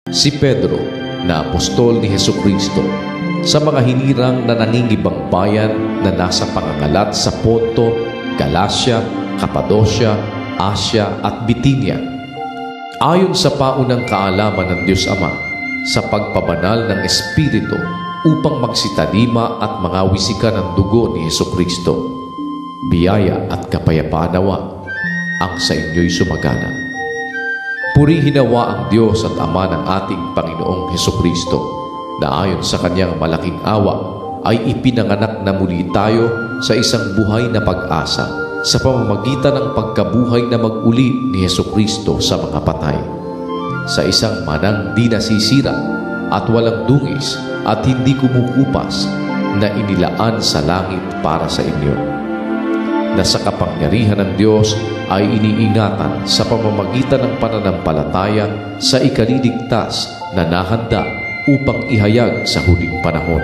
Si Pedro, na apostol ni Hesukristo, sa mga hinirang na nangingibang bayan na nasa pangangalat sa Ponto, Galacia, Cappadocia, Asia at Bithynia. Ayon sa paunang kaalaman ng Diyos Ama, sa pagpabanal ng Espiritu upang magsitalima at mangawisikan ng dugo ni Hesukristo, biyaya at kapayapaan nawa ang sa inyo'y sumagana. Purihin nawa ang Diyos at Ama ng ating Panginoong Hesukristo, na ayon sa kanyang malaking awa ay ipinanganak na muli tayo sa isang buhay na pag-asa sa pamamagitan ng pagkabuhay na mag-uli ni Hesukristo sa mga patay, sa isang manang di nasisira at walang dungis at hindi kumukupas na inilaan sa langit para sa inyo, na sa kapangyarihan ng Diyos ay iniingatan sa pamamagitan ng pananampalataya sa ikaliligtas na nahanda upang ihayag sa huling panahon,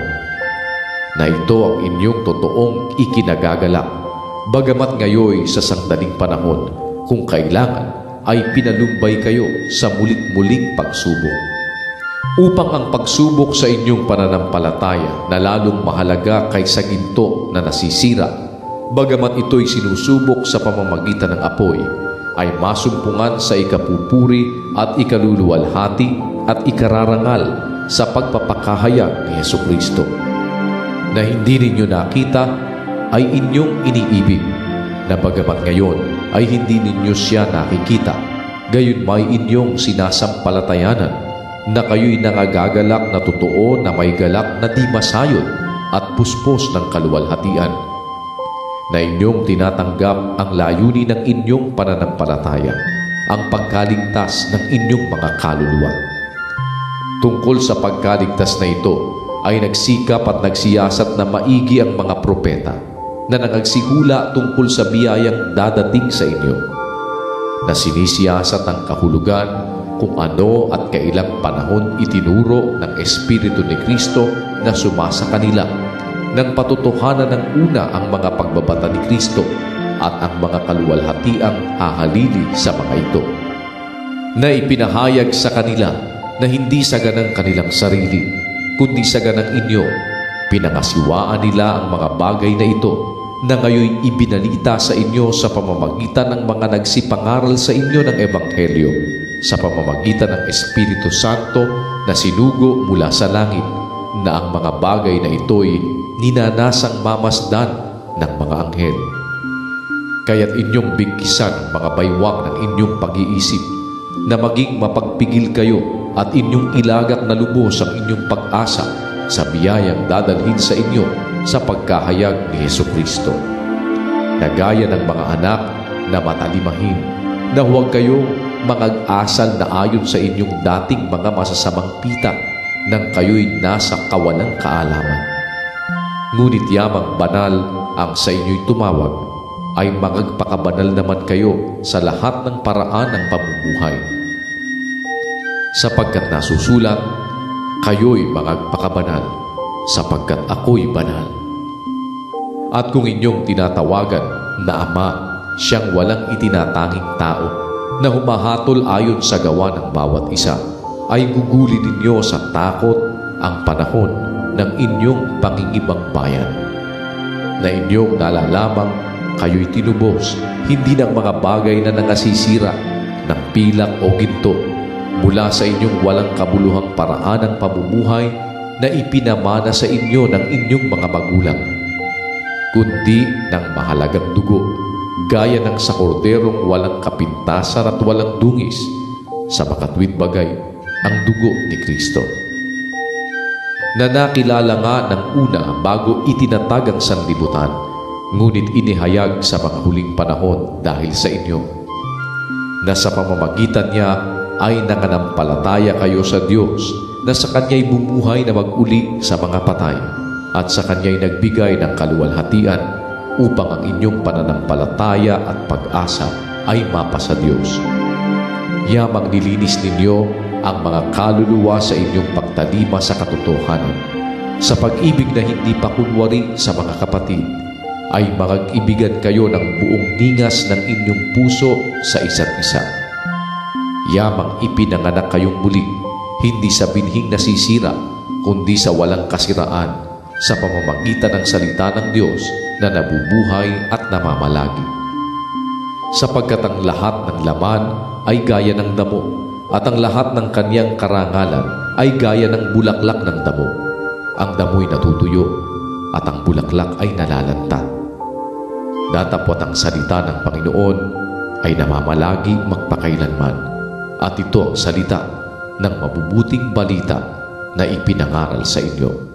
na ito ang inyong totoong ikinagagalak, bagamat ngayoy sa sandaling panahon, kung kailangan ay pinalumbay kayo sa mulit-muling pagsubok, upang ang pagsubok sa inyong pananampalataya na lalong mahalaga kaysa ginto na nasisira, bagamat ito'y sinusubok sa pamamagitan ng apoy, ay masumpungan sa ikapupuri at ikaluluwalhati at ikararangal sa pagpapakahayag ni Hesukristo, na hindi ninyo nakita ay inyong iniibig, na bagamat ngayon ay hindi ninyo siya nakikita, gayon may inyong sinasampalatayanan, na kayo'y nangagagalak na totoo na may galak na di masayod at puspos ng kaluwalhatian, na inyong tinatanggap ang layunin ng inyong pananampalataya, ang pagkaligtas ng inyong mga kaluluwa. Tungkol sa pagkaligtas na ito ay nagsikap at nagsiyasat na maigi ang mga propeta na nangagsikula tungkol sa biyayang dadating sa inyo, na sinisiyasat ang kahulugan kung ano at kailang panahon itinuro ng Espiritu ni Kristo na sumasa kanila, nang patutuhanan ng una ang mga pagbabata ni Kristo at ang mga kaluwalhatiang hahalili sa mga ito, na ipinahayag sa kanila na hindi saganang kanilang sarili, kundi saganang inyo. Pinangasiwaan nila ang mga bagay na ito, na ngayon ibinalita sa inyo sa pamamagitan ng mga nagsipangaral sa inyo ng Ebanghelyo, sa pamamagitan ng Espiritu Santo na sinugo mula sa langit, na ang mga bagay na ito'y ninanasang mamasdan ng mga anghel. Kaya't inyong bigkisan ang mga baywang ng inyong pag-iisip, na maging mapagpigil kayo at inyong ilagak na lubos ang inyong pag-asa sa biyayang dadalhin sa inyo sa pagkahayag ni Hesukristo, na gaya ng mga anak na matalimahin, na huwag kayong mangag-asal na ayon sa inyong dating mga masasamang pita nang kayo'y nasa kawalang kaalaman. Ngunit yamang banal ang sa inyo'y tumawag, ay magpakabanal naman kayo sa lahat ng paraan ng pamumuhay, sapagkat nasusulat, kayo'y magpakabanal sapagkat ako'y banal. At kung inyong tinatawagan na Ama siyang walang itinatanging tao, na humahatol ayon sa gawa ng bawat isa, ay guguli ninyo sa takot ang panahon ng inyong pangingibang bayan, na inyong nalalamang kayo'y tinubos hindi ng mga bagay na nangasisira ng pilak o ginto, mula sa inyong walang kabuluhang paraan ng pamumuhay na ipinamana sa inyo ng inyong mga magulang, kundi ng mahalagang dugo, gaya ng sa korderong walang kapintasan at walang dungis, sa makatwid bagay, ang dugo ni Kristo, na nakilala nga ng una bago itinatag ang sanlibutan, ngunit inihayag sa mga huling panahon dahil sa inyo, na sa pamamagitan niya ay nanganampalataya kayo sa Diyos, na sa Kanya'y bumuhay na mag-uli sa mga patay, at sa Kanya'y nagbigay ng kaluwalhatian upang ang inyong pananampalataya at pag-asa ay mapa sa Diyos. Yamang nilinis ninyo ang mga kaluluwa sa inyong pagtalima sa katotohanan, sa pag-ibig na hindi pa kunwari sa mga kapatid, ay mag-ibigan kayo ng buong ningas ng inyong puso sa isa't isa. Yamang ipinanganak kayong muli, hindi sa binhing nasisira, kundi sa walang kasiraan, sa pamamagitan ng salita ng Diyos na nabubuhay at namamalagi. Sapagkat ang lahat ng laman ay gaya ng damo, at ang lahat ng kanyang karangalan ay gaya ng bulaklak ng damo. Ang damo'y natutuyo, at ang bulaklak ay nalalanta. Datapwat ang salita ng Panginoon ay namamalagi magpakailanman, at ito ang salita ng mabubuting balita na ipinangaral sa inyo.